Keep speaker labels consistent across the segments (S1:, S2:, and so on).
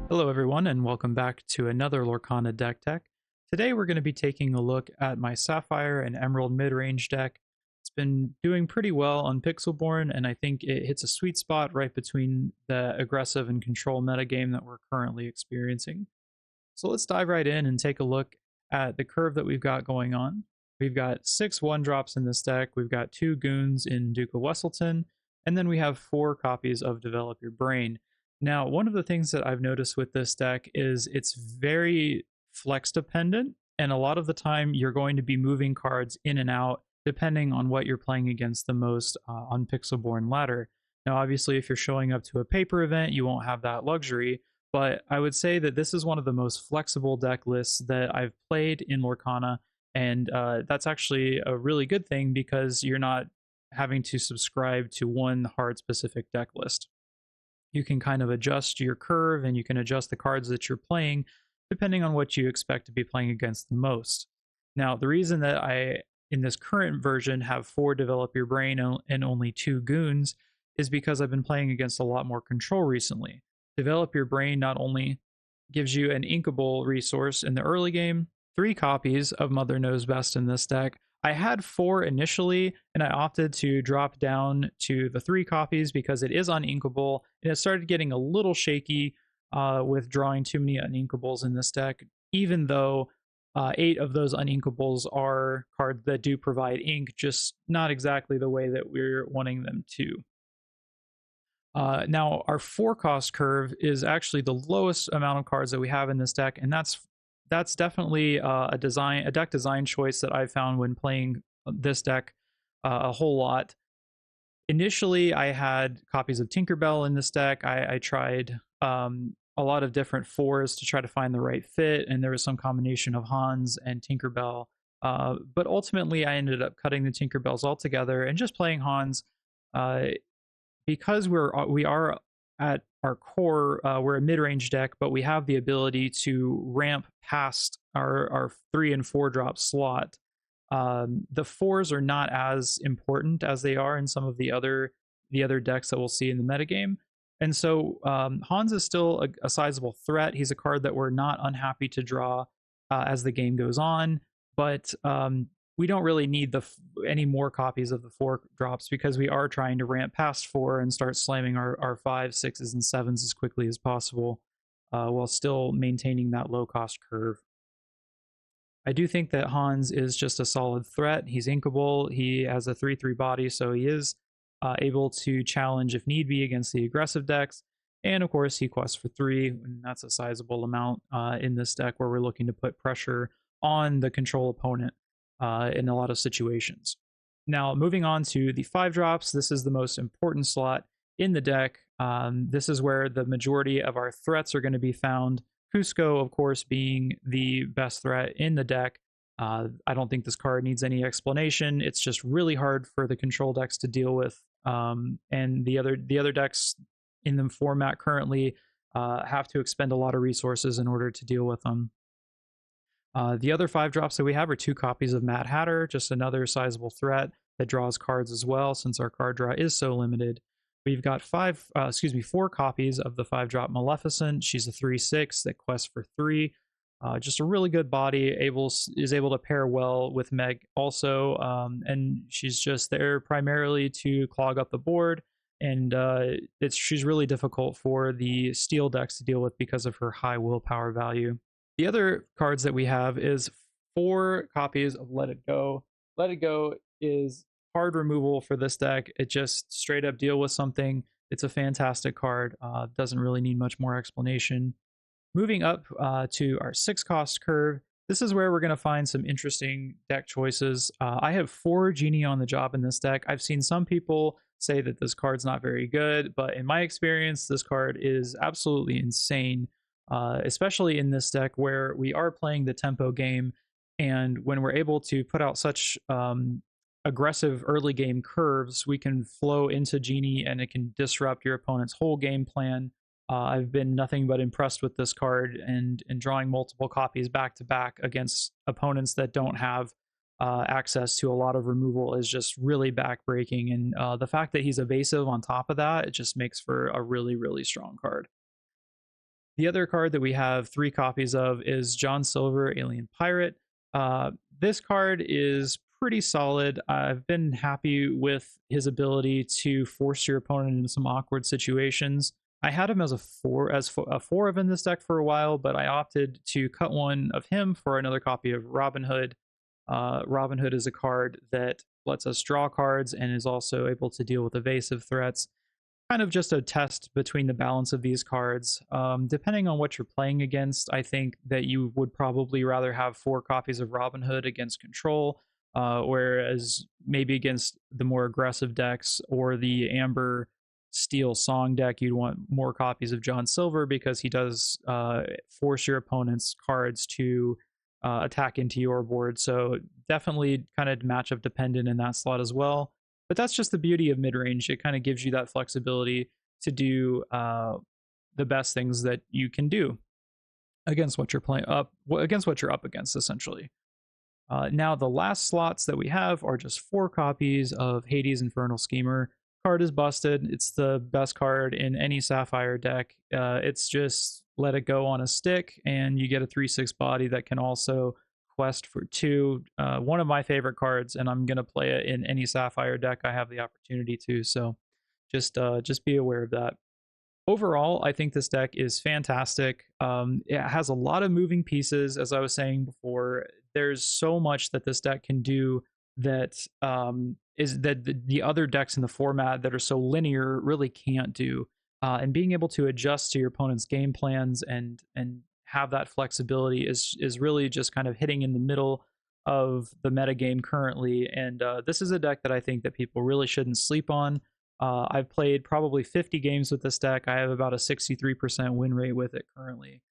S1: Hello everyone and welcome back to another Lorcana deck tech. Today we're going to be taking a look at my Sapphire and Emerald midrange deck. It's been doing pretty well on Pixelborn and I think it hits a sweet spot right between the aggressive and control metagame that we're currently experiencing. So let's dive right in and take a look at the curve that we've got going on. We've got 6 1-drops in this deck, we've got 2 goons in Duke of Wesselton, and then we have 4 copies of Develop Your Brain. Now, one of the things that I've noticed with this deck is it's very flex dependent, and a lot of the time you're going to be moving cards in and out depending on what you're playing against the most on Pixelborn ladder. Now, obviously, if you're showing up to a paper event, you won't have that luxury, but I would say that this is one of the most flexible deck lists that I've played in Lorcana, and that's actually a really good thing because you're not having to subscribe to one hard specific deck list. You can kind of adjust your curve and you can adjust the cards that you're playing depending on what you expect to be playing against the most. Now, the reason that I, in this current version, have 4 Develop Your Brain and only 2 goons is because I've been playing against a lot more control recently. Develop Your Brain not only gives you an inkable resource in the early game, 3 copies of Mother Knows Best in this deck. I had 4 initially, and I opted to drop down to the 3 copies because it is uninkable, and it started getting a little shaky with drawing too many uninkables in this deck, even though 8 of those uninkables are cards that do provide ink, just not exactly the way that we're wanting them to. Now, our 4-cost curve is actually the lowest amount of cards that we have in this deck, and that's definitely a deck design choice that I found when playing this deck a whole lot. Initially, I had copies of Tinkerbell in this deck. I tried a lot of different 4s to try to find the right fit, and there was some combination of Hans and Tinkerbell. But ultimately, I ended up cutting the Tinkerbells altogether and just playing Hans. Because we are at our core, we're a mid-range deck, but we have the ability to ramp past our 3 and 4 drop slot. The 4s are not as important as they are in some of the other decks that we'll see in the metagame. And so Hans is still a sizable threat. He's a card that we're not unhappy to draw as the game goes on, but we don't really need any more copies of the 4 drops because we are trying to ramp past 4 and start slamming our 5, 6s, and 7s as quickly as possible while still maintaining that low cost curve. I do think that Hans is just a solid threat. He's inkable. He has a 3/3 body, so he is able to challenge if need be against the aggressive decks. And of course, he quests for 3, and that's a sizable amount in this deck where we're looking to put pressure on the control opponent in a lot of situations. Now, moving on to the 5 drops, this is the most important slot in the deck. This is where the majority of our threats are going to be found. Cusco, of course, being the best threat in the deck. I don't think this card needs any explanation. It's just really hard for the control decks to deal with, and the other decks in the format currently have to expend a lot of resources in order to deal with them. The other 5 drops that we have are 2 copies of Mad Hatter, just another sizable threat that draws cards as well, since our card draw is so limited. We've got 4 copies of the 5-drop Maleficent. She's a 3/6 that quests for 3. Just a really good body, is able to pair well with Meg also, and she's just there primarily to clog up the board, and she's really difficult for the steel decks to deal with because of her high willpower value. The other cards that we have is 4 copies of Let It Go. Let It Go is hard removal for this deck. It just straight up deal with something. It's a fantastic card. Doesn't really need much more explanation. Moving up to our 6-cost curve, this is where we're going to find some interesting deck choices. I have 4 Genie on the Job in this deck. I've seen some people say that this card's not very good, but in my experience, this card is absolutely insane. Especially in this deck where we are playing the tempo game, and when we're able to put out such aggressive early game curves, we can flow into Genie and it can disrupt your opponent's whole game plan. I've been nothing but impressed with this card, and drawing multiple copies back to back against opponents that don't have access to a lot of removal is just really backbreaking, and the fact that he's evasive on top of that, it just makes for a really, really strong card. The other card that we have 3 copies of is John Silver, Alien Pirate. This card is pretty solid. I've been happy with his ability to force your opponent into some awkward situations. I had him as a 4 of in this deck for a while, but I opted to cut one of him for another copy of Robin Hood. Robin Hood is a card that lets us draw cards and is also able to deal with evasive threats. Kind of just a test between the balance of these cards. Depending on what you're playing against, I think that you would probably rather have 4 copies of Robin Hood against control, whereas maybe against the more aggressive decks or the Amber Steel Song deck, you'd want more copies of John Silver because he does force your opponent's cards to attack into your board. So definitely kind of matchup dependent in that slot as well. But that's just the beauty of mid-range. It kind of gives you that flexibility to do the best things that you can do against what you're up against, essentially. Now, the last slots that we have are just 4 copies of Hades Infernal Schemer. Card is busted. It's the best card in any Sapphire deck. It's just let it go on a stick, and you get a 3/6 body that can also quest for 2. One of my favorite cards, and I'm going to play it in any Sapphire deck I have the opportunity to, so just be aware of that. Overall, I think this deck is fantastic. It has a lot of moving pieces, as I was saying before. There's so much that this deck can do that is that the other decks in the format that are so linear really can't do. And being able to adjust to your opponent's game plans and have that flexibility is really just kind of hitting in the middle of the metagame currently. And this is a deck that I think that people really shouldn't sleep on. I've played probably 50 games with this deck. I have about a 63% win rate with it currently.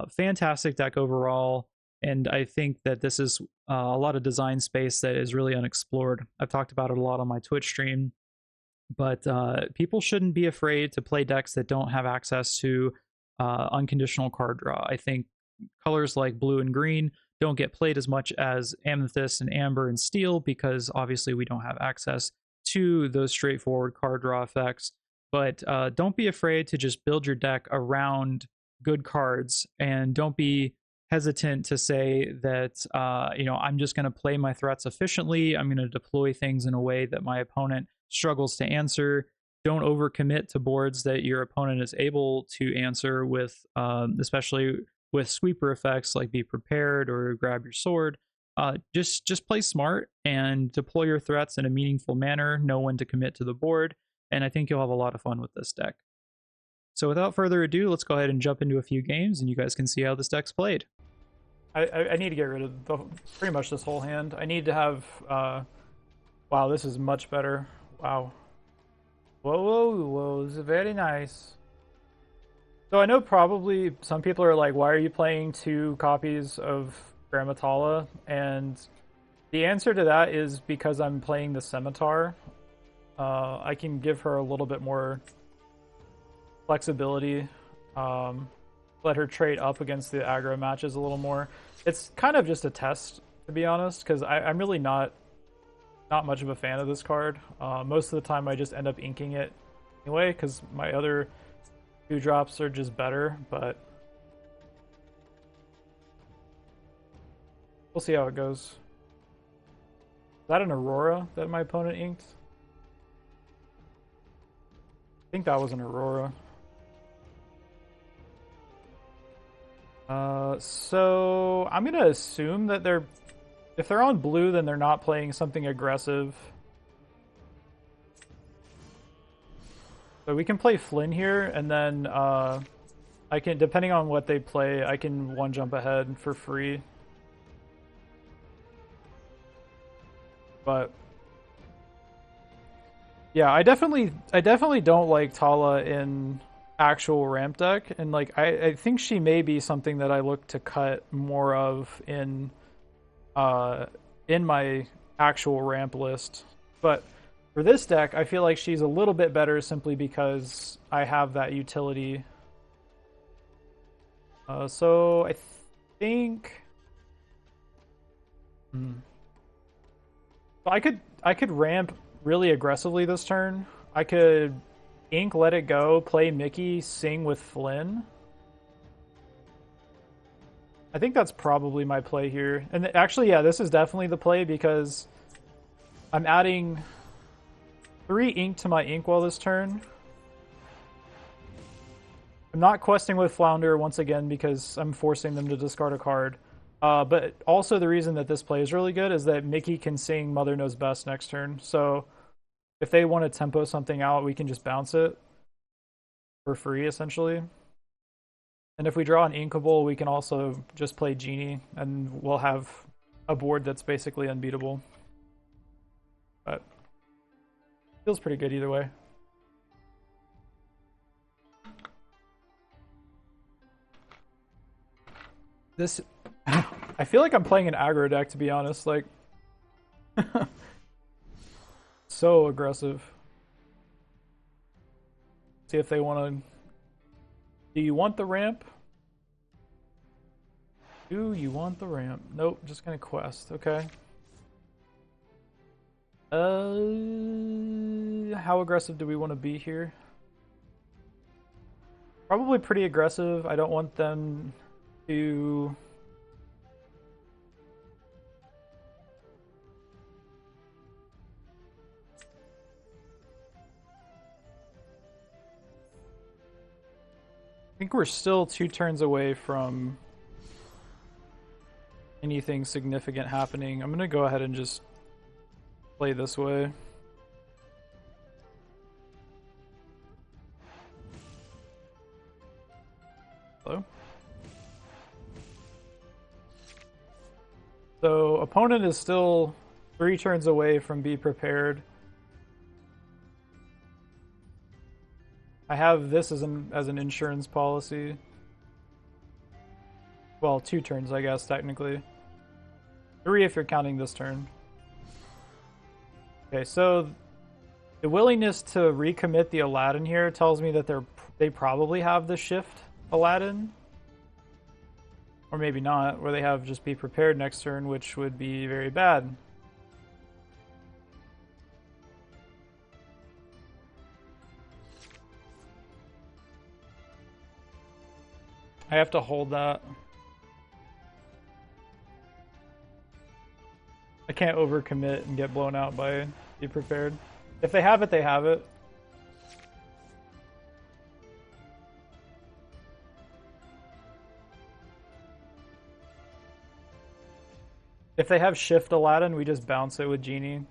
S1: Fantastic deck overall. And I think that this is a lot of design space that is really unexplored. I've talked about it a lot on my Twitch stream, but people shouldn't be afraid to play decks that don't have access to unconditional card draw. I think colors like blue and green don't get played as much as amethyst and amber and steel because obviously we don't have access to those straightforward card draw effects. But don't be afraid to just build your deck around good cards, and don't be hesitant to say that I'm just going to play my threats efficiently. I'm going to deploy things in a way that my opponent struggles to answer. Don't overcommit to boards that your opponent is able to answer with, especially with sweeper effects like Be Prepared or Grab Your Sword. Just play smart and deploy your threats in a meaningful manner. Know when to commit to the board, and I think you'll have a lot of fun with this deck. So without further ado, let's go ahead and jump into a few games, and you guys can see how this deck's played. I need to get rid of pretty much this whole hand. I need to have... wow, this is much better. Wow. Whoa, this is very nice. So I know probably some people are like, why are you playing 2 copies of Grammatala? And the answer to that is because I'm playing the Scimitar. I can give her a little bit more flexibility. Let her trade up against the aggro matches a little more. It's kind of just a test, to be honest, because I'm really not much of a fan of this card. Most of the time I just end up inking it anyway, because my other 2 drops are just better, but we'll see how it goes. Is that an Aurora that my opponent inked? I think that was an Aurora. So I'm gonna assume that if they're on blue, then they're not playing something aggressive. So we can play Flynn here, and then I can, depending on what they play, I can 1-jump ahead for free. But yeah, I definitely don't like Tala in actual ramp deck, and like I think she may be something that I look to cut more of in my actual ramp list. But for this deck, I feel like she's a little bit better simply because I have that utility. So I think I could ramp really aggressively this turn. I could ink, let it go, play Mickey, sing with Flynn, I think that's probably my play here. And actually, yeah, this is definitely the play because I'm adding 3 ink to my inkwell this turn. I'm not questing with Flounder once again because I'm forcing them to discard a card. But also the reason that this play is really good is that Mickey can sing Mother Knows Best next turn. So if they want to tempo something out, we can just bounce it for free, essentially. And if we draw an Inkable, we can also just play Genie, and we'll have a board that's basically unbeatable. But feels pretty good either way. This, I feel like I'm playing an aggro deck, to be honest. Like, so aggressive. See if they want to. Do you want the ramp? Do you want the ramp? Nope, just gonna quest. Okay. How aggressive do we want to be here? Probably pretty aggressive. I don't want them to. I think we're still 2 turns away from anything significant happening. I'm gonna go ahead and just play this way. Hello? So opponent is still 3 turns away from be prepared. I have this as an insurance policy. Well, 2 turns, I guess, technically. 3 if you're counting this turn. Okay, so the willingness to recommit the Aladdin here tells me that they probably have the shift Aladdin. Or maybe not, where they have just be prepared next turn, which would be very bad. I have to hold that. I can't overcommit and get blown out by be prepared. If they have it, they have it. If they have shift Aladdin, we just bounce it with Genie.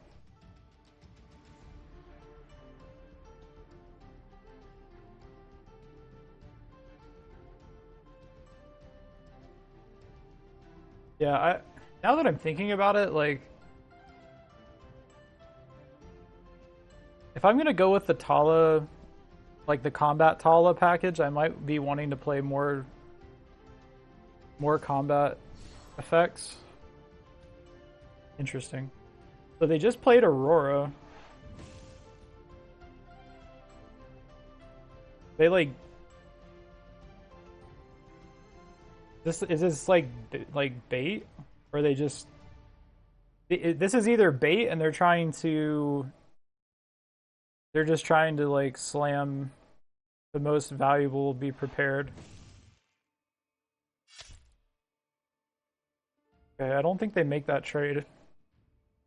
S1: Yeah, now that I'm thinking about it, like, if I'm gonna go with the Tala, like the combat Tala package, I might be wanting to play more combat effects. Interesting. So they just played Aurora. They like this is this like bait, or they just this is either bait and they're just trying to like slam the most valuable be prepared. Okay, I don't think they make that trade.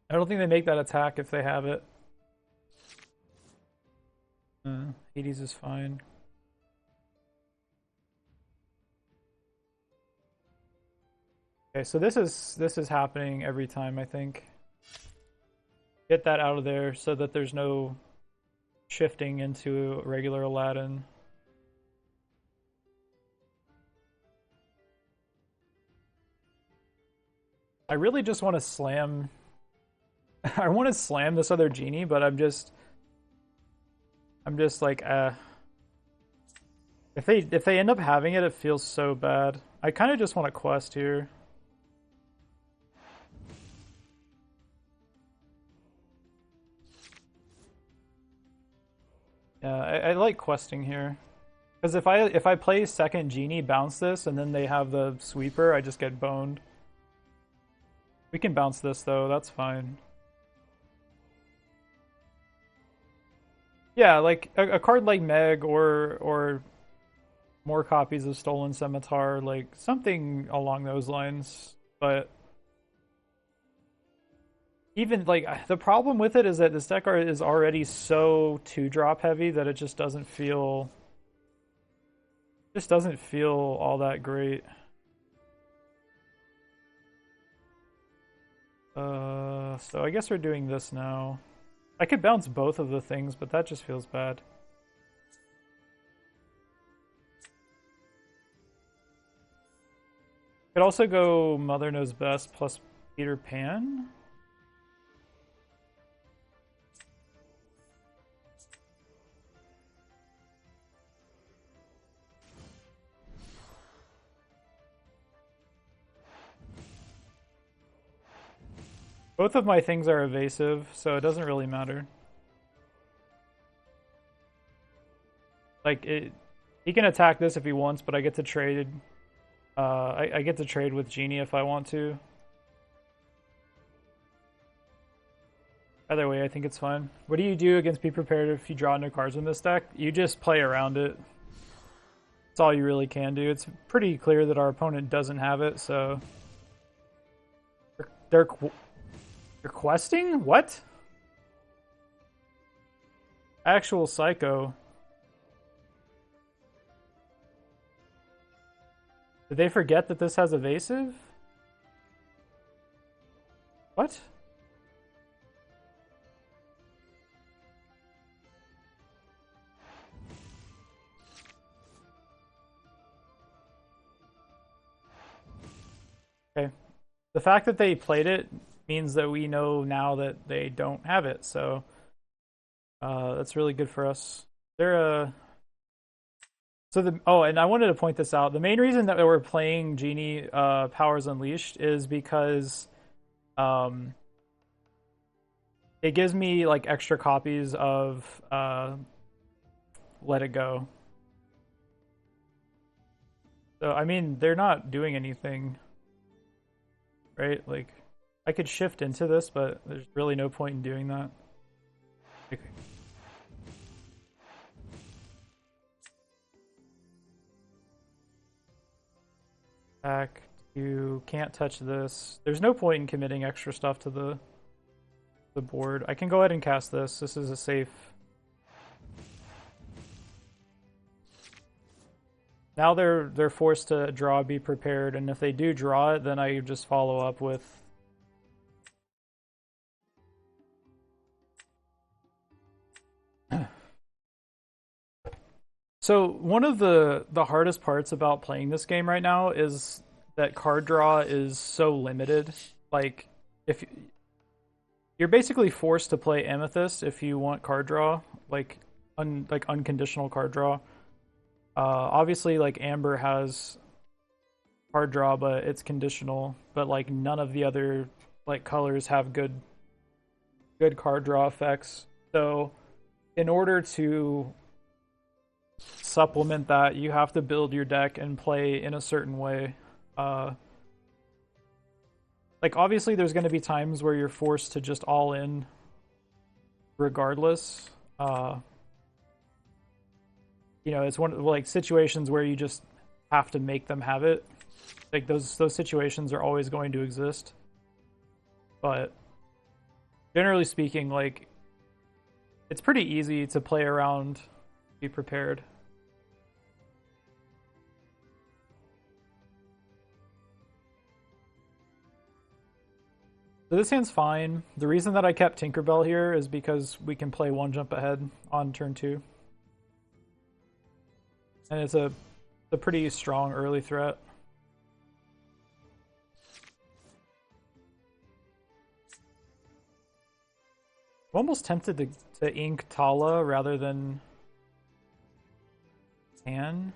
S1: I don't think they make that attack if they have it. Hades is fine. Okay, so this is happening every time, I think. Get that out of there so that there's no shifting into regular Aladdin. I really just want to slam. I want to slam this other Genie, but I'm just like, if they end up having it, it feels so bad. I kind of just want to quest here. Yeah, I like questing here. Because if I play second Genie, bounce this, and then they have the sweeper, I just get boned. We can bounce this though, that's fine. Yeah, like a card like Meg or more copies of Stolen Scimitar, like something along those lines. But even like the problem with it is that this deck art is already so 2-drop heavy that it just doesn't feel all that great. So I guess we're doing this now. I could bounce both of the things, but that just feels bad. Could also go Mother Knows Best plus Peter Pan. Both of my things are evasive, so it doesn't really matter. Like he can attack this if he wants, but I get to trade. I get to trade with Genie if I want to. Either way, I think it's fine. What do you do against Be Prepared if you draw no cards in this deck? You just play around it. That's all you really can do. It's pretty clear that our opponent doesn't have it, so they're questing? What? Actual psycho. Did they forget that this has evasive? What? Okay. The fact that they played it means that we know now that they don't have it, so that's really good for us. They're and I wanted to point this out. The main reason that we're playing Genie Powers Unleashed is because it gives me like extra copies of Let It Go. So I mean, they're not doing anything, right? Like I could shift into this, but there's really no point in doing that. Okay. Back, you can't touch this. There's no point in committing extra stuff to the board. I can go ahead and cast this. This is a safe. Now they're forced to draw Be Prepared, and if they do draw it, then I just follow up with So one of the hardest parts about playing this game right now is that card draw is so limited. Like if you're basically forced to play Amethyst if you want card draw, like unconditional card draw. Obviously, like Amber has card draw, but it's conditional. But like none of the other like colors have good card draw effects. So in order to supplement that, you have to build your deck and play in a certain way. Like obviously there's going to be times where you're forced to just all in regardless. You know, it's one of like situations where you just have to make them have it. Like those situations are always going to exist. But generally speaking, like it's pretty easy to play around Be Prepared. So this hand's fine. The reason that I kept Tinkerbell here is because we can play one jump ahead on turn 2. And it's a pretty strong early threat. I'm almost tempted to ink Tala rather than Tan.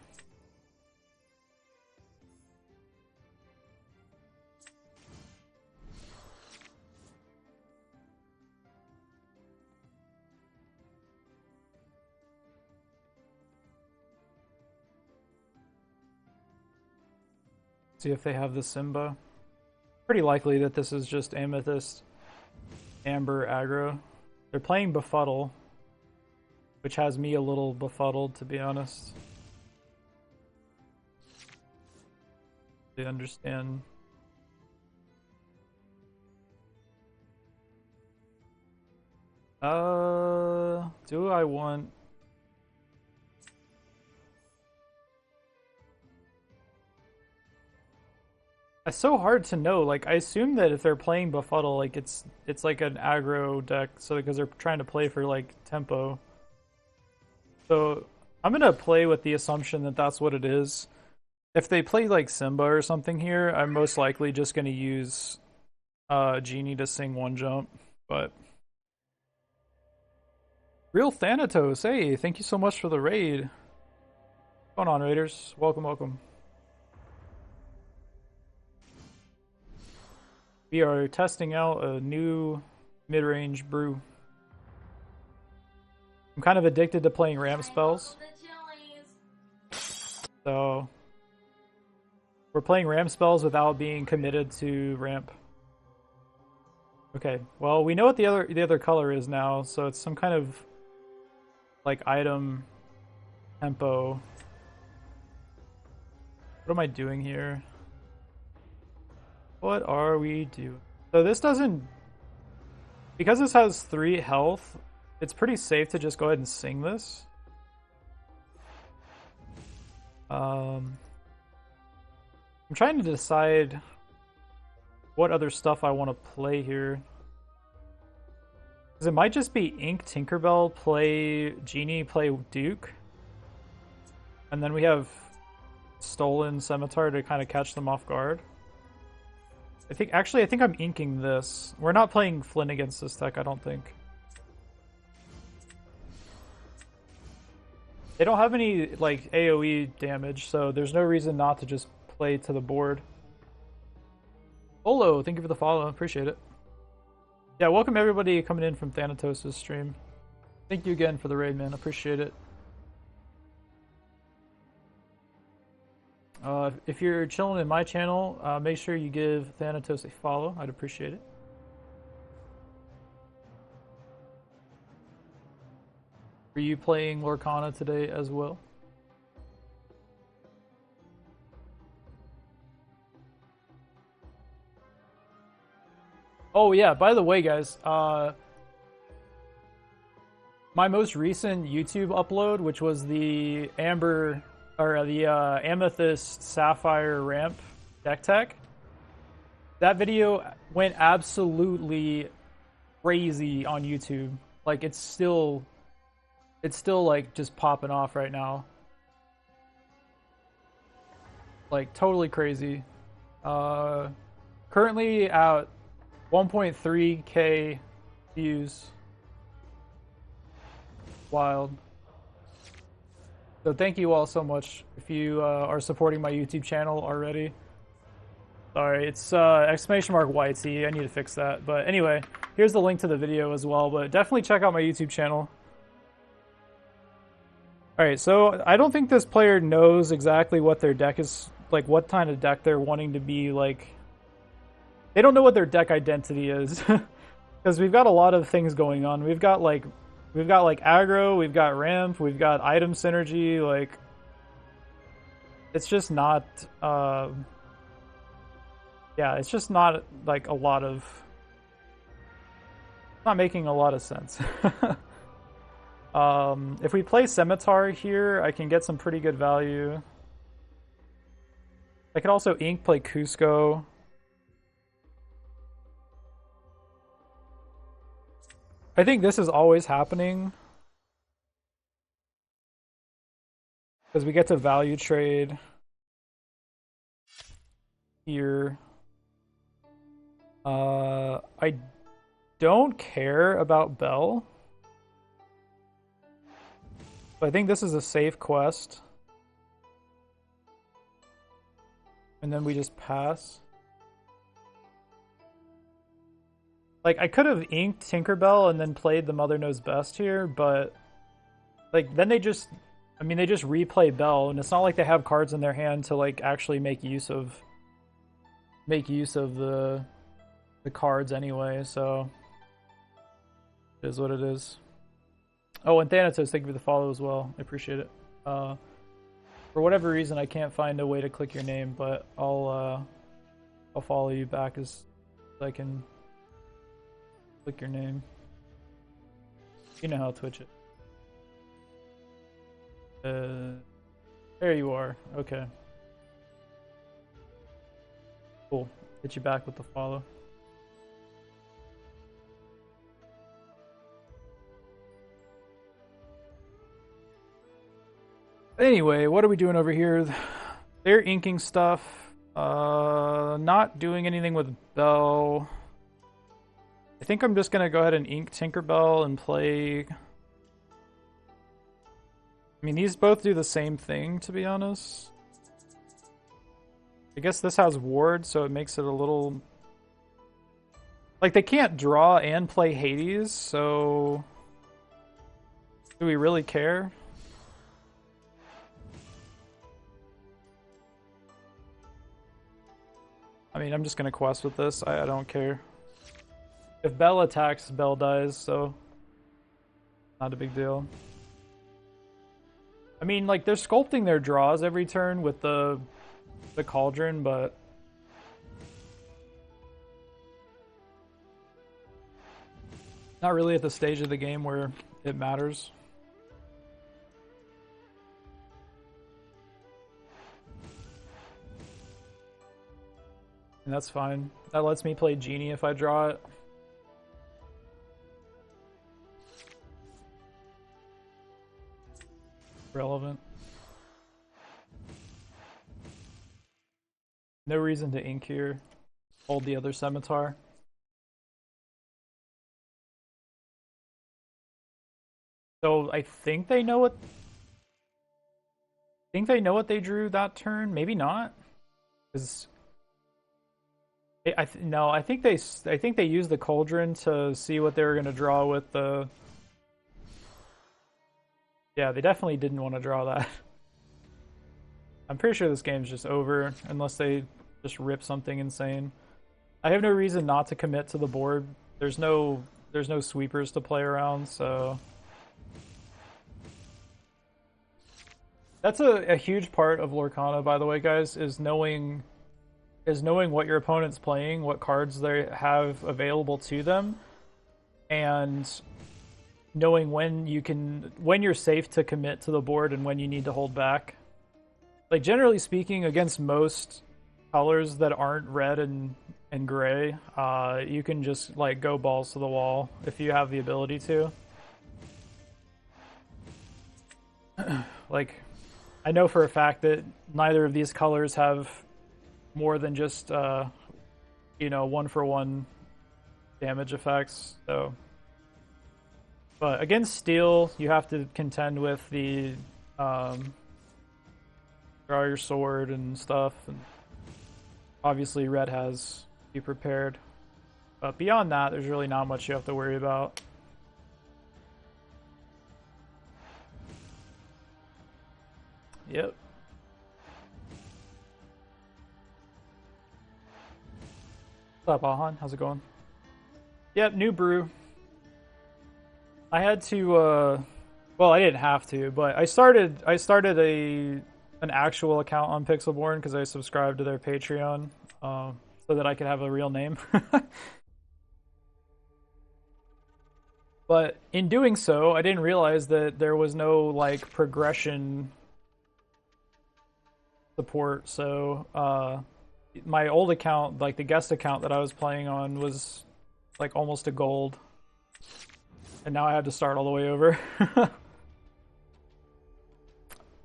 S1: See if they have the Simba. Pretty likely that this is just Amethyst, Amber, aggro. They're playing Befuddle, which has me a little befuddled, to be honest. to understand. Do I want... It's so hard to know. Like, I assume that if they're playing Befuddle, like it's like an aggro deck, so because they're trying to play for like tempo. So I'm gonna play with the assumption that that's what it is. If they play like Simba or something here, I'm most likely just gonna use Genie to sing one jump. But Real Thanatos, hey, thank you so much for the raid. What's going on, Raiders? Welcome, welcome. We are testing out a new mid-range brew. I'm kind of addicted to playing ramp spells. So we're playing ramp spells without being committed to ramp. Okay, well we know what the other color is now, so it's some kind of like item tempo. What am I doing here? What are we doing? So this doesn't... Because this has 3 health, it's pretty safe to just go ahead and sing this. I'm trying to decide what other stuff I want to play here. Because it might just be Ink, Tinkerbell, play Genie, play Duke. And then we have Stolen Scimitar to kind of catch them off guard. I think I'm inking this. We're not playing Flynn against this deck, I don't think. They don't have any like AoE damage, so there's no reason not to just play to the board. Olo, thank you for the follow, appreciate it. Yeah, welcome everybody coming in from Thanatos' stream. Thank you again for the raid, man, appreciate it. If you're chilling in my channel, make sure you give Thanatos a follow. I'd appreciate it. Are you playing Lorcana today as well? Oh yeah, by the way, guys, my most recent YouTube upload, which was the Amber... or the Amethyst Sapphire Ramp deck tech. That video went absolutely crazy on YouTube. Like it's still like just popping off right now. Like totally crazy. Currently at 1.3k views. Wild. So thank you all so much if you are supporting my YouTube channel already. Sorry, it's exclamation mark YT. I need to fix that. But anyway, here's the link to the video as well. But definitely check out my YouTube channel. Alright, so I don't think this player knows exactly what their deck is, like what kind of deck they're wanting to be, like... They don't know what their deck identity is. Because we've got a lot of things going on. We've got like aggro, we've got ramp, we've got item synergy, like it's just not yeah, it's just not like a lot of, not making a lot of sense. If we play Scimitar here, I can get some pretty good value. I could also Ink play Cusco. I think this is always happening because we get to value trade here. I don't care about Bell. But I think this is a safe quest. And then we just pass. Like, I could have inked Tinkerbell and then played the Mother Knows Best here, but... Like, then they just... I mean, they just replay Bell, and it's not like they have cards in their hand to, like, actually make use of the cards anyway, so... It is what it is. Oh, and Thanatos, thank you for the follow as well. I appreciate it. For whatever reason, I can't find a way to click your name, but I'll follow you back as I can click your name. You know how Twitch it. There you are. Okay. Cool. Hit you back with the follow. Anyway, what are we doing over here? They're inking stuff. Not doing anything with Bell. I think I'm just gonna go ahead and ink Tinkerbell and play. I mean, these both do the same thing, to be honest. I guess this has Ward, so it makes it a little... Like, they can't draw and play Hades, so... Do we really care? I mean, I'm just gonna quest with this. I don't care. If Bell attacks, Bell dies, so... Not a big deal. I mean, like, they're sculpting their draws every turn with the Cauldron, but... Not really at the stage of the game where it matters. And that's fine. That lets me play Genie if I draw it. Relevant. No reason to ink here. Hold the other Scimitar. So I think they know what... they drew that turn. Maybe not. Because... No, I think they used the Cauldron to see what they were going to draw with the... Yeah, they definitely didn't want to draw that. I'm pretty sure this game's just over, unless they just rip something insane. I have no reason not to commit to the board. There's no sweepers to play around, so... That's a huge part of Lorcana, by the way, guys, is knowing what your opponent's playing, what cards they have available to them, and knowing when you're safe to commit to the board and when you need to hold back. Like, generally speaking, against most colors that aren't red and gray, you can just, like, go balls to the wall if you have the ability to. Like, I know for a fact that neither of these colors have more than just, you know, 1-for-1 damage effects, so... But against steel, you have to contend with the, draw your sword and stuff, and obviously red has Be Prepared. But beyond that, there's really not much you have to worry about. Yep. What's up, Ahan? How's it going? Yep, new brew. I had to, well, I didn't have to, but I started an actual account on Pixelborn because I subscribed to their Patreon, so that I could have a real name. But in doing so, I didn't realize that there was no, like, progression support, so, my old account, like the guest account that I was playing on, was like almost a gold. And now I have to start all the way over.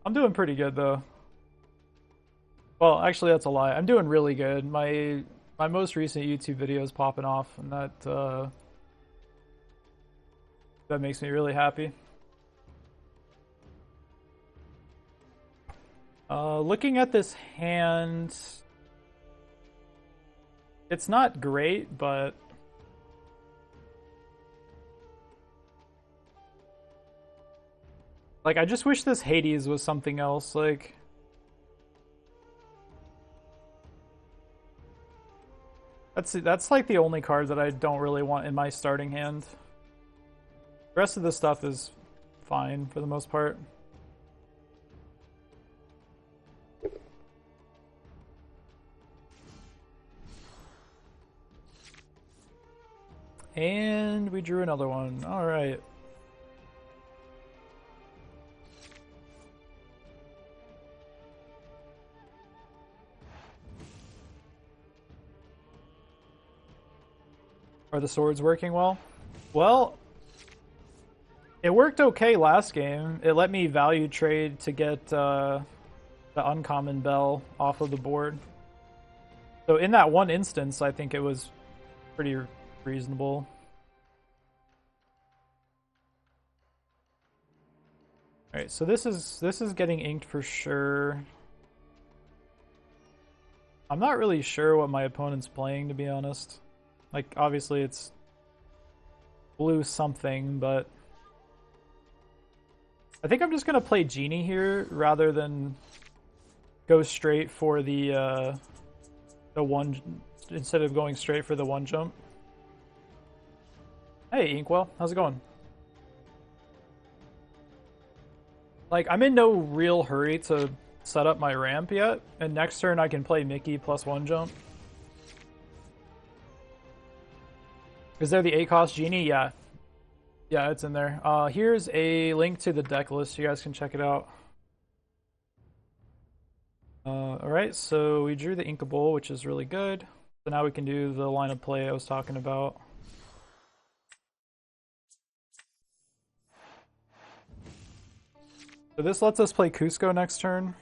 S1: I'm doing pretty good though. Well, actually that's a lie. I'm doing really good. My most recent YouTube video is popping off, and that makes me really happy. Looking at this hand, it's not great, but like, I just wish this Hades was something else. Like, that's like the only card that I don't really want in my starting hand. The rest of the stuff is fine for the most part. And we drew another one. All right. Are the swords working well? Well, it worked okay last game. It let me value trade to get the uncommon bell off of the board. So in that one instance, I think it was pretty reasonable. All right, so this is getting inked for sure. I'm not really sure what my opponent's playing, to be honest. Like, obviously it's blue something, but I think I'm just gonna play Genie here rather than go straight for the one, instead of going straight for the one jump. Hey, Inkwell, how's it going? Like, I'm in no real hurry to set up my ramp yet, and next turn I can play Mickey plus one jump. Is there the 8-cost Genie? Yeah. Yeah, it's in there. Here's a link to the deck list. You guys can check it out. Alright, so we drew the Inkable, which is really good. So now we can do the line of play I was talking about. So this lets us play Cusco next turn.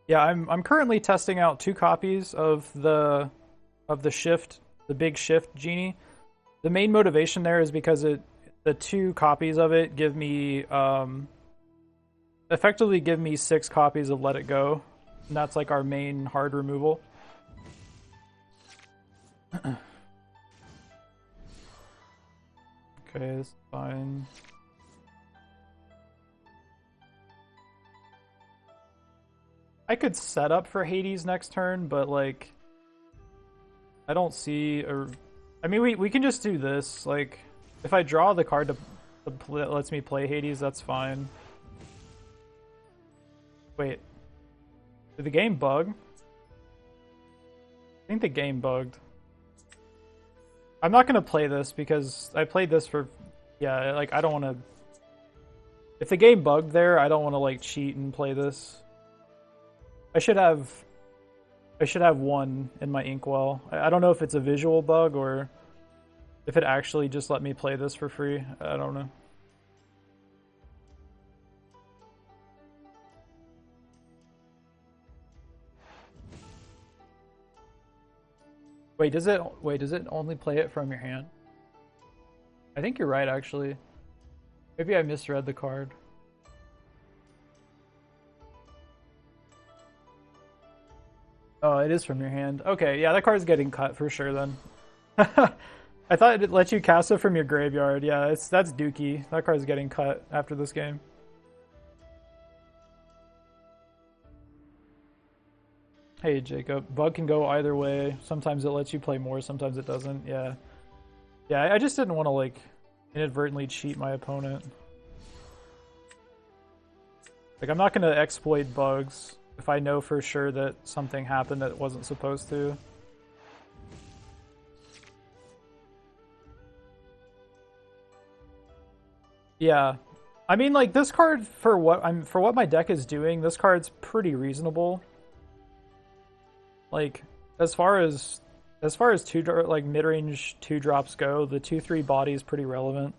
S1: Yeah, I'm currently testing out 2 copies of the shift, the big shift Genie. The main motivation there is because the 2 copies of it give me effectively give me 6 copies of Let It Go, and that's like our main hard removal. Okay, this is fine. I could set up for Hades next turn, but like I don't see a... I mean, we can just do this. Like, if I draw the card that lets me play Hades, that's fine. Wait. Did the game bug? I think the game bugged. I'm not gonna play this because I played this for... Yeah, like, I don't want to... If the game bugged there, I don't want to, like, cheat and play this. I should have 1 in my Inkwell. I don't know if it's a visual bug or if it actually just let me play this for free. I don't know. Wait, does it only play it from your hand? I think you're right, actually. Maybe I misread the card. Oh, it is from your hand. Okay, yeah, that card's getting cut for sure then. I thought it let you cast it from your graveyard. Yeah, that's dookie. That card's getting cut after this game. Hey, Jacob. Bug can go either way. Sometimes it lets you play more, sometimes it doesn't. Yeah. Yeah, I just didn't want to, like, inadvertently cheat my opponent. Like, I'm not going to exploit bugs if I know for sure that something happened that wasn't supposed to. Yeah. I mean, like, this card, for what my deck is doing, this card's pretty reasonable. Like, as far as like mid-range 2-drops go, the 2/3 body is pretty relevant.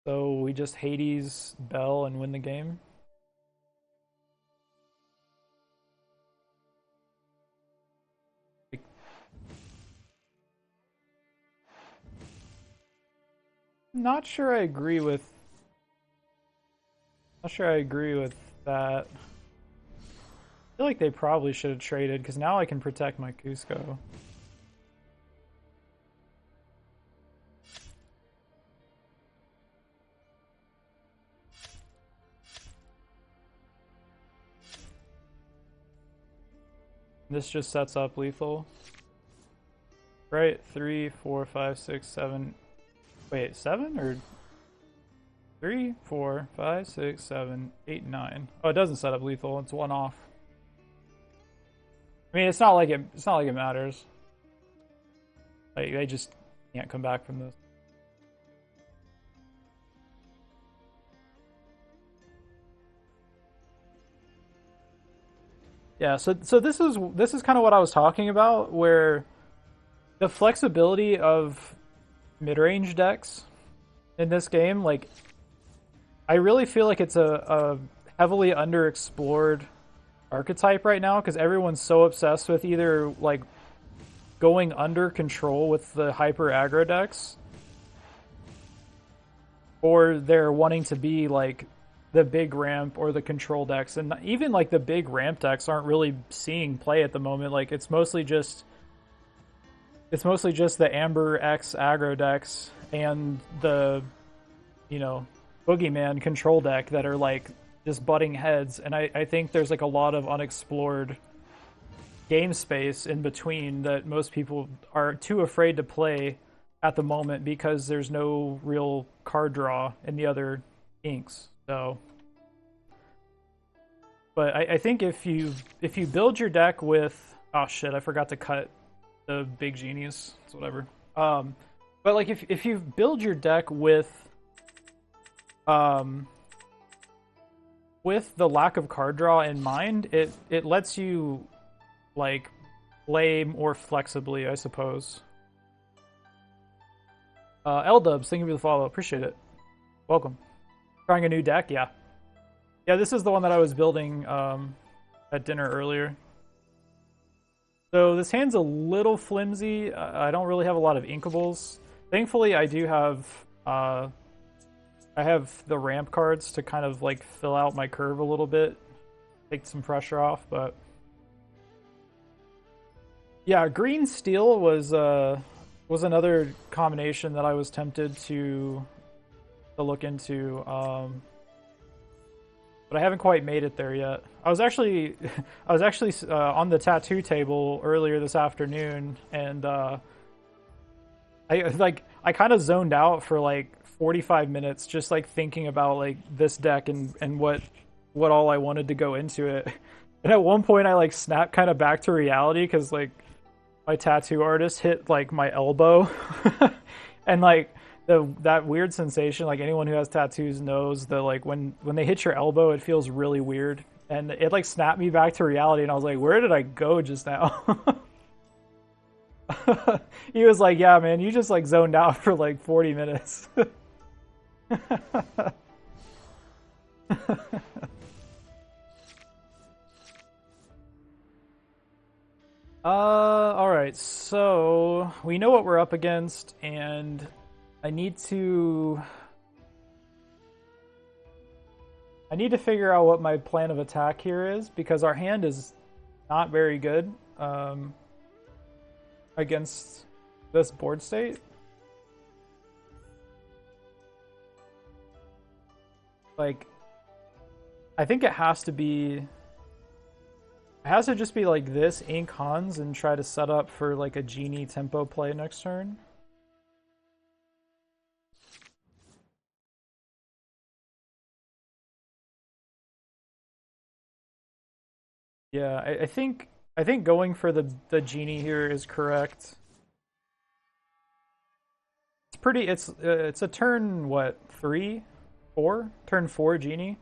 S1: So we just Hades Bell and win the game. Not sure I agree with that. I feel like they probably should have traded, because now I can protect my Cusco. This just sets up lethal. Right, 3, 4, 5, 6, 7. Wait, 7 or 3, 4, 5, 6, 7, 8, 9. Oh, it doesn't set up lethal. It's one off. I mean, it's not like it matters. Like they just can't come back from this. Yeah, so this is kind of what I was talking about, where the flexibility of mid-range decks in this game, like I really feel like it's a heavily underexplored archetype right now because everyone's so obsessed with either like going under control with the hyper aggro decks, or they're wanting to be like the big ramp or the control decks, and even like the big ramp decks aren't really seeing play at the moment. Like it's mostly just the Amber X aggro decks and the Boogeyman control deck that are like just butting heads, and I think there's like a lot of unexplored game space in between that most people are too afraid to play at the moment because there's no real card draw in the other inks. So, but I think if you build your deck with, oh shit, I forgot to cut the big genies. It's whatever. But like if you build your deck with the lack of card draw in mind, it lets you like play more flexibly, I suppose. L-Dubs, thank you for the follow. Appreciate it. Welcome. Trying a new deck? Yeah. Yeah, this is the one that I was building at dinner earlier. So this hand's a little flimsy. I don't really have a lot of inkables. Thankfully, I do have... I have the ramp cards to kind of like fill out my curve a little bit. Take some pressure off, but... Yeah, green steel was another combination that I was tempted to look into, but I haven't quite made it there yet. I was actually on the tattoo table earlier this afternoon, and I kind of zoned out for like 45 minutes, just like thinking about like this deck and what all I wanted to go into it. And at one point, I like snapped kind of back to reality because like my tattoo artist hit like my elbow, and like that weird sensation, like anyone who has tattoos knows that like when they hit your elbow, it feels really weird, and it like snapped me back to reality, and I was like, where did I go just now? He was like, yeah, man, you just like zoned out for like 40 minutes. All right, so we know what we're up against, and I need to figure out what my plan of attack here is, because our hand is not very good against this board state. Like, I think it has to just be like this, ink Hans, and try to set up for like a genie tempo play next turn. Yeah, I think going for the genie here is correct. It's a turn, what, 3, 4? Turn 4 genie.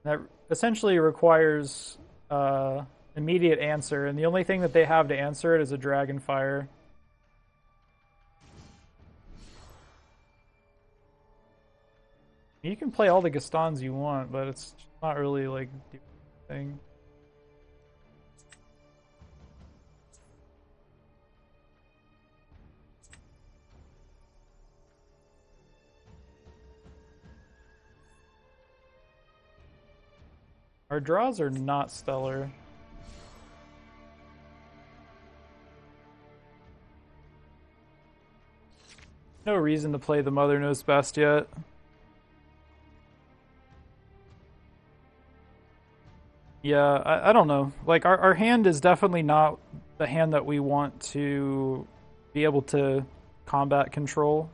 S1: That essentially requires immediate answer, and the only thing that they have to answer it is a Dragonfire. You can play all the Gastons you want, but it's not really like doing anything. Our draws are not stellar. No reason to play the Mother Knows Best yet. Yeah, I don't know. Like, our hand is definitely not the hand that we want to be able to combat control.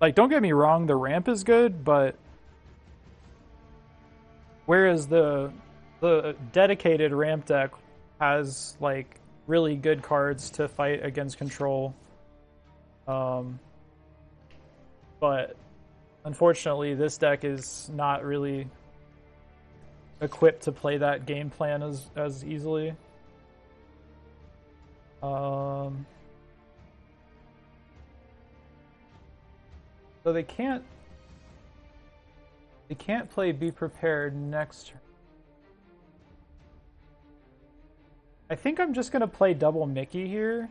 S1: Like, don't get me wrong, the ramp is good, but whereas the dedicated ramp deck has like really good cards to fight against control, but unfortunately this deck is not really equipped to play that game plan as easily. So they can't play Be Prepared next turn. I think I'm just gonna play double Mickey here.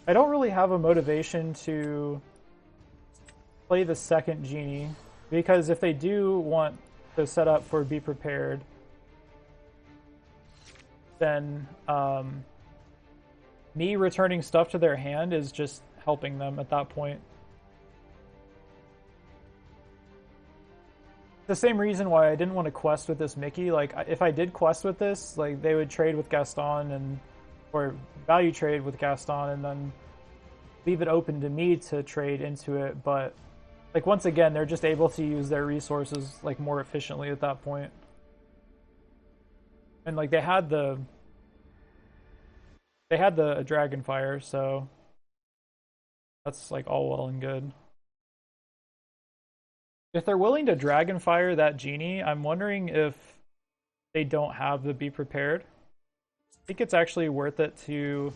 S1: I don't really have a motivation to play the second Genie, because if they do want to set up for Be Prepared, then me returning stuff to their hand is just helping them at that point. The same reason why I didn't want to quest with this Mickey. Like, if I did quest with this, like, they would trade with Gaston or value trade with Gaston and then leave it open to me to trade into it. But like, once again, they're just able to use their resources like more efficiently at that point. And like, they had the Dragonfire, so that's like all well and good. If they're willing to Dragonfire that Genie, I'm wondering if they don't have the Be Prepared. I think it's actually worth it to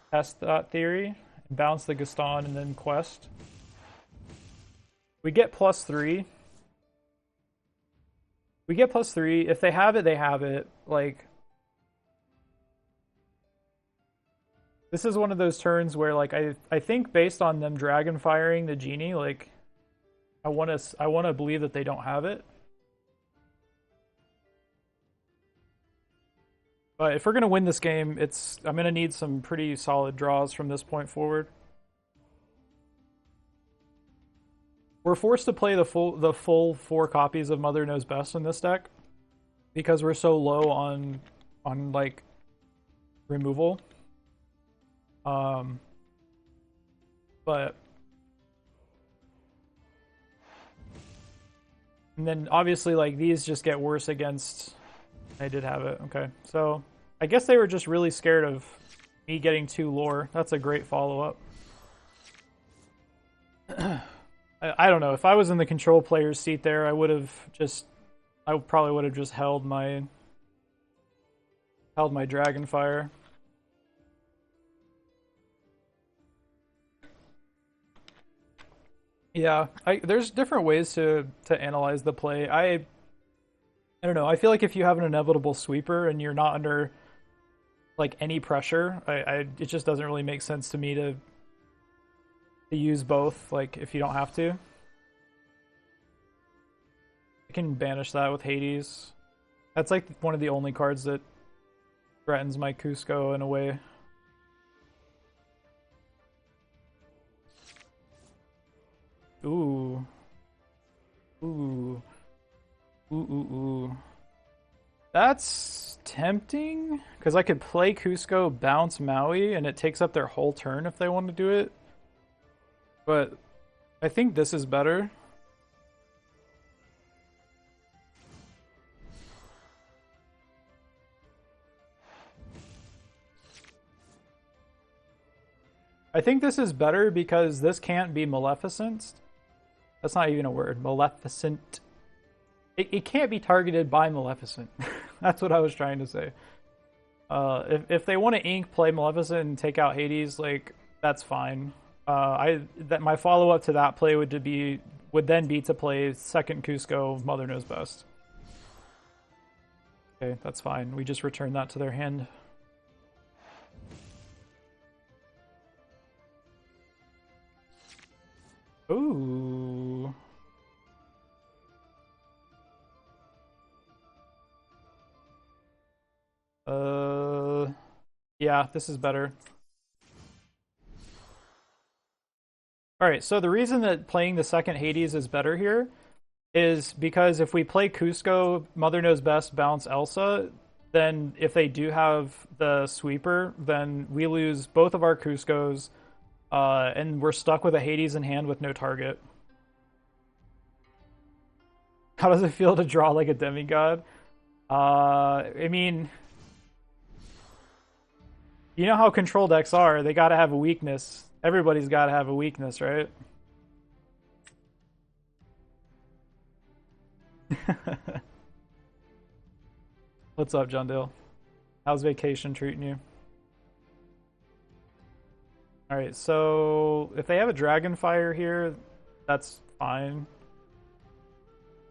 S1: test that theory and bounce the Gaston and then quest. We get +3. We get +3. If they have it, they have it. Like, this is one of those turns where, like, I think based on them Dragonfiring the Genie, like, I want to believe that they don't have it. But if we're going to win this game, I'm going to need some pretty solid draws from this point forward. We're forced to play the full 4 copies of Mother Knows Best in this deck because we're so low on like removal. But and then obviously, like, these just get worse against... I did have it. Okay. So I guess they were just really scared of me getting 2 lore. That's a great follow-up. I don't know. If I was in the control player's seat there, I probably would have just held my Dragonfire. Yeah, there's different ways to analyze the play. I don't know. I feel like if you have an inevitable sweeper and you're not under like any pressure, it just doesn't really make sense to me to use both. Like, if you don't have to, I can banish that with Hades. That's like one of the only cards that threatens my Cusco in a way. Ooh. Ooh. Ooh, ooh, ooh. That's tempting, because I could play Cusco, bounce Maui, and it takes up their whole turn if they want to do it. But I think this is better. I think this is better because this can't be Maleficent. That's not even a word. Maleficent. It can't be targeted by Maleficent. That's what I was trying to say. If they want to ink, play Maleficent and take out Hades, like, that's fine. My follow up to that play would then be to play second Cusco, Mother Knows Best. Okay, that's fine. We just return that to their hand. Ooh. Yeah, this is better. Alright, so the reason that playing the second Hades is better here is because if we play Cusco, Mother Knows Best, bounce Elsa, then if they do have the sweeper, then we lose both of our Cuscos, And we're stuck with a Hades in hand with no target. How does it feel to draw like a demigod? I mean, you know how control decks are. They gotta have a weakness. Everybody's gotta have a weakness, right? What's up, John Dale? How's vacation treating you? Alright, so if they have a Dragonfire here, that's fine.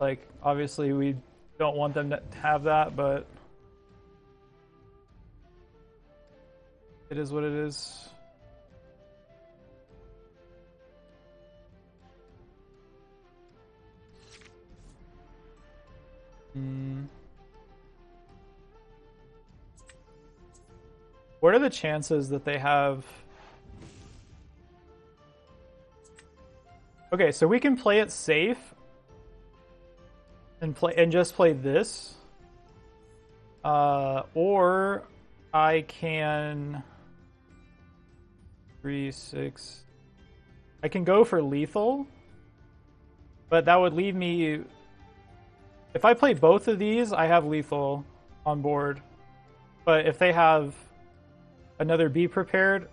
S1: Like, obviously we don't want them to have that, but it is what it is. What are the chances that they have... Okay, so we can play it safe and just play this. Or I can 3, 6. I can go for lethal, but that would leave me. If I play both of these, I have lethal on board. But if they have another Be Prepared,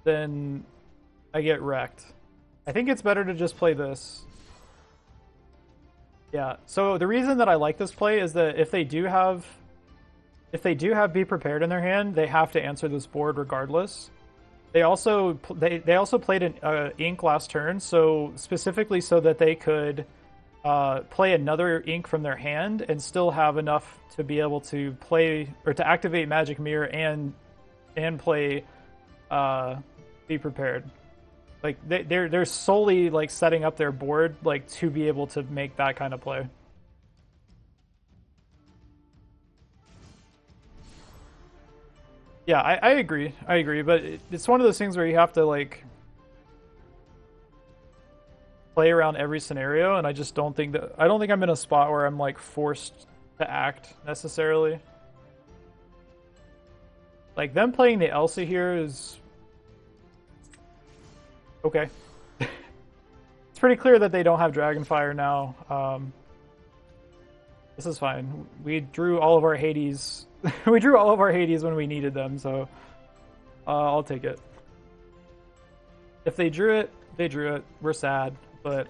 S1: then I get wrecked. I think it's better to just play this. Yeah, so the reason that I like this play is that if they do have Be Prepared in their hand, they have to answer this board regardless. They also played an ink last turn, so specifically so that they could play another ink from their hand and still have enough to be able to play or to activate Magic Mirror and play Be Prepared. Like they're solely like setting up their board like to be able to make that kind of play. Yeah, I agree. I agree, but it's one of those things where you have to like play around every scenario, and I just don't think I'm in a spot where I'm like forced to act necessarily. Like them playing the Elsa here is okay. It's pretty clear that they don't have Dragonfire now. This is fine. We drew all of our Hades. We drew all of our Hades when we needed them, so I'll take it. If they drew it, they drew it. We're sad, but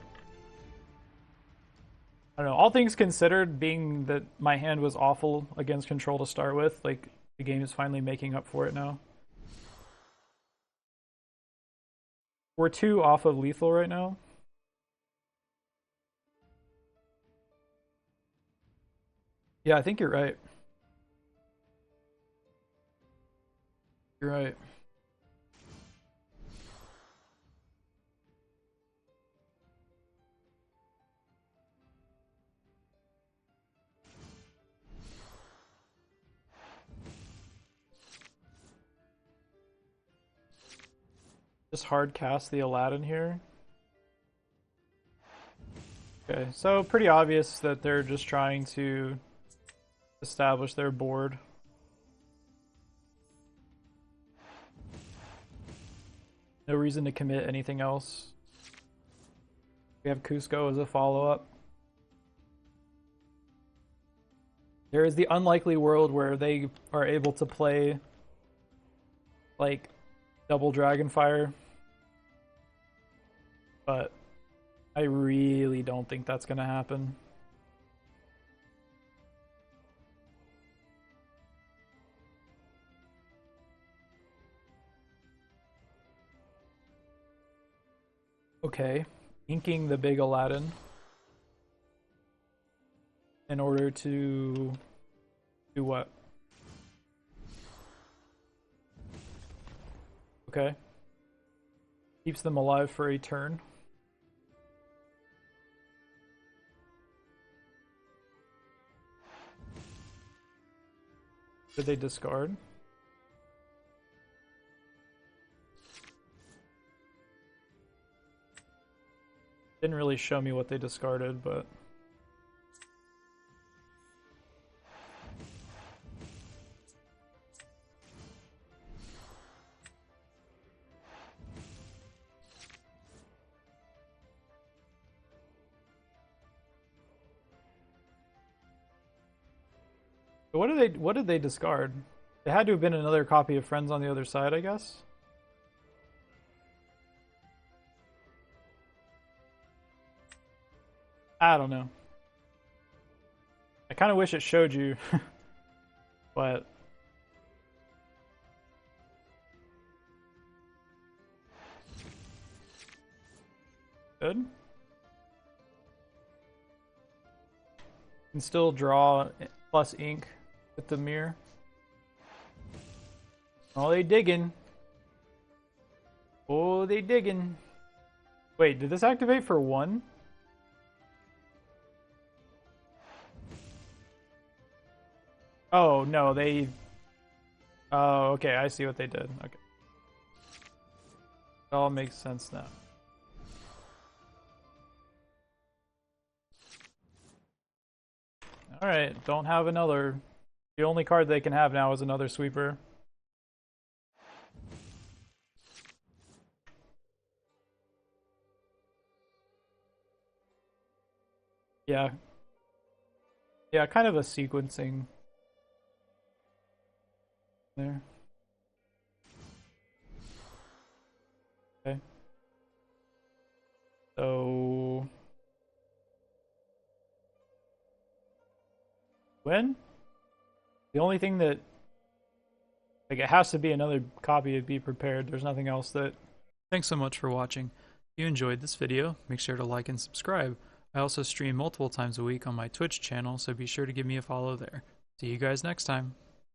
S1: I don't know. All things considered, being that my hand was awful against control to start with, like the game is finally making up for it now. We're 2 off of lethal right now. Yeah, I think you're right. You're right. Just hard cast the Aladdin here. Okay, so pretty obvious that they're just trying to establish their board. No reason to commit anything else. We have Cusco as a follow-up. There is the unlikely world where they are able to play like double Dragonfire, but I really don't think that's gonna happen. Okay, inking the big Aladdin in order to do what? Okay. Keeps them alive for a turn. Did they discard? Didn't really show me what they discarded, but... What did they discard? It had to have been another copy of Friends on the Other Side, I guess. I don't know. I kind of wish it showed you, but good. Can still draw plus ink with the mirror. Oh, they digging. Oh, they digging. Wait, did this activate for one? Oh, no, they... Oh, okay, I see what they did. Okay. It all makes sense now. Alright, don't have another. The only card they can have now is another sweeper. Yeah. Yeah, kind of a sequencing there. Okay. So... When? The only thing that... Like, it has to be another copy to be prepared. There's nothing else that... Thanks so much for watching. If you enjoyed this video, make sure to like and subscribe. I also stream multiple times a week on my Twitch channel, so be sure to give me a follow there. See you guys next time.